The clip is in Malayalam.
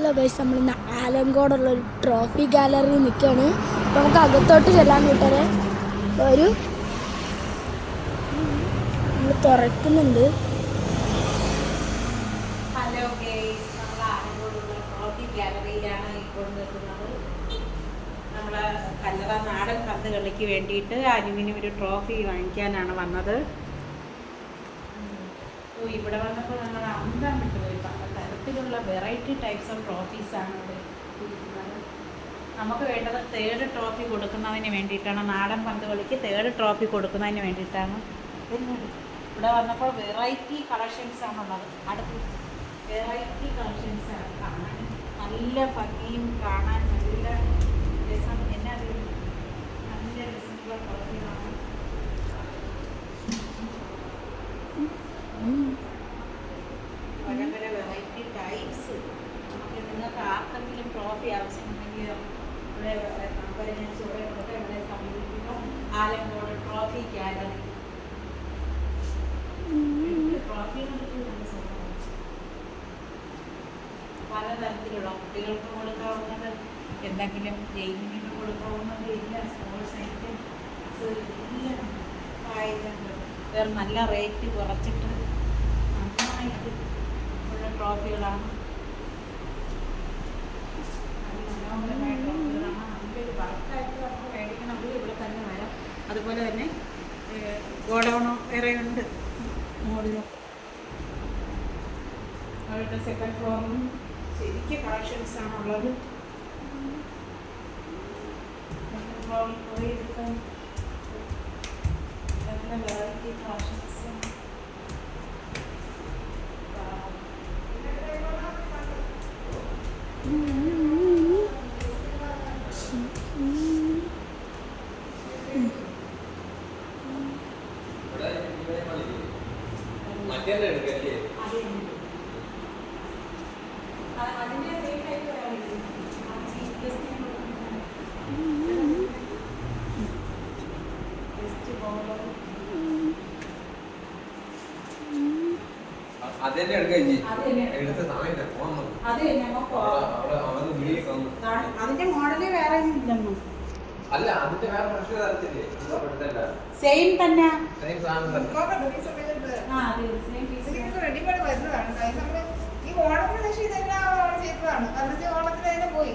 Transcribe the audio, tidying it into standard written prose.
ഹലോ ഗൈസ്, നമ്മളിന്ന് ആലങ്കോടുള്ള ഒരു ട്രോഫി ഗാലറി നിൽക്കുകയാണ്. അപ്പോൾ നമുക്ക് അകത്തോട്ട് ചെല്ലാൻ കൂട്ടരെ ഒരു നമ്മൾ തുറക്കുന്നുണ്ട്. ഹലോ ഗൈസ്, നമ്മൾ ആലങ്കോടുള്ള ട്രോഫി ഗാലറിയിലാണ് ഇപ്പോൾ നിൽക്കുന്നത്. നമ്മൾ കല്ലറ നാടൻ പന്ത് കളിക്ക് വേണ്ടിയിട്ട് അനുവിന് ഒരു ട്രോഫി വാങ്ങിക്കാനാണ് വന്നത്. ഇവിടെ വന്നപ്പോൾ നമ്മൾ അന്തം വിട്ടുപോയി. പല തരത്തിലുള്ള വെറൈറ്റി ടൈപ്സ് ഓഫ് ട്രോഫീസാണ് ഇവിടെ ഇരിക്കുന്നത്. നമുക്ക് വേണ്ടത് തേർഡ് ട്രോഫി കൊടുക്കുന്നതിന് വേണ്ടിയിട്ടാണ്. നാടൻ പന്ത് കളിക്ക് തേർഡ് ട്രോഫി കൊടുക്കുന്നതിന് വേണ്ടിയിട്ടാണ് ഇവിടെ വന്നപ്പോൾ വെറൈറ്റി കളക്ഷൻസാണുള്ളത്. അടുത്ത് വെറൈറ്റി കളക്ഷൻസാണ് കാണാൻ നല്ല ഭംഗിയും കാണാൻ നല്ല രസം. എന്നാ നല്ല രസമുള്ള ട്രോഫികളാണ്. പല പല വെറൈറ്റി ടൈപ്സ്. നമുക്ക് നിങ്ങൾക്ക് ആർക്കെങ്കിലും ട്രോഫി ആവശ്യമുണ്ടെങ്കിൽ ഇവിടെ നമ്പർ ഞാൻ ചോദിക്കുന്നത് ഇവിടെ സമീപിക്കുക. Alankode trophy gallery. ട്രോഫി പലതരത്തിലുള്ള കുട്ടികൾക്ക് കൊടുക്കാവുന്നത്, എന്തെങ്കിലും ഗെയിമിങ്ങിന് കൊടുക്കാവുന്നത്, എല്ലാ സ്പോർട്സ് ഐറ്റംസ് എല്ലാം ആയിട്ടുണ്ട്. വേറെ നല്ല റേറ്റ് കുറച്ചിട്ട് നന്നായിട്ട് ഉള്ള ട്രോഫികളാണ്. മനോഹരമായ ട്രോഫികളാണ്. നല്ലൊരു വർക്കായിട്ട് നമുക്ക് മേടിക്കണമെങ്കിൽ ഇവിടെ തന്നെ വരാം. അതുപോലെ തന്നെ ഗോഡൗണോ വേറെ ഉണ്ട് മോളിലും. അവരുടെ സെക്കൻഡ് ഫ്ലോറിലും ശരിക്കും കളക്ഷൻസാണ് ഉള്ളത്. സെക്കൻഡ് ഫ്ലോറിൽ പോയി എടുക്കാൻ നല്ല വെറൈറ്റി കളക്ഷൻസ്. അതിന്റെ മോഡല് വേറെ അല്ല, അതിന്റെ വേറെ പ്രശ്നം തരത്തില്ലേ? സെയിം തന്നെ. റെഡിമേഡ് വരുന്നതാണ്. ഈ ഓണത്തിന് ശേഷം ഇതെല്ലാം ചെയ്തതാണ്. കാരണം ഓണത്തിന് തന്നെ പോയി.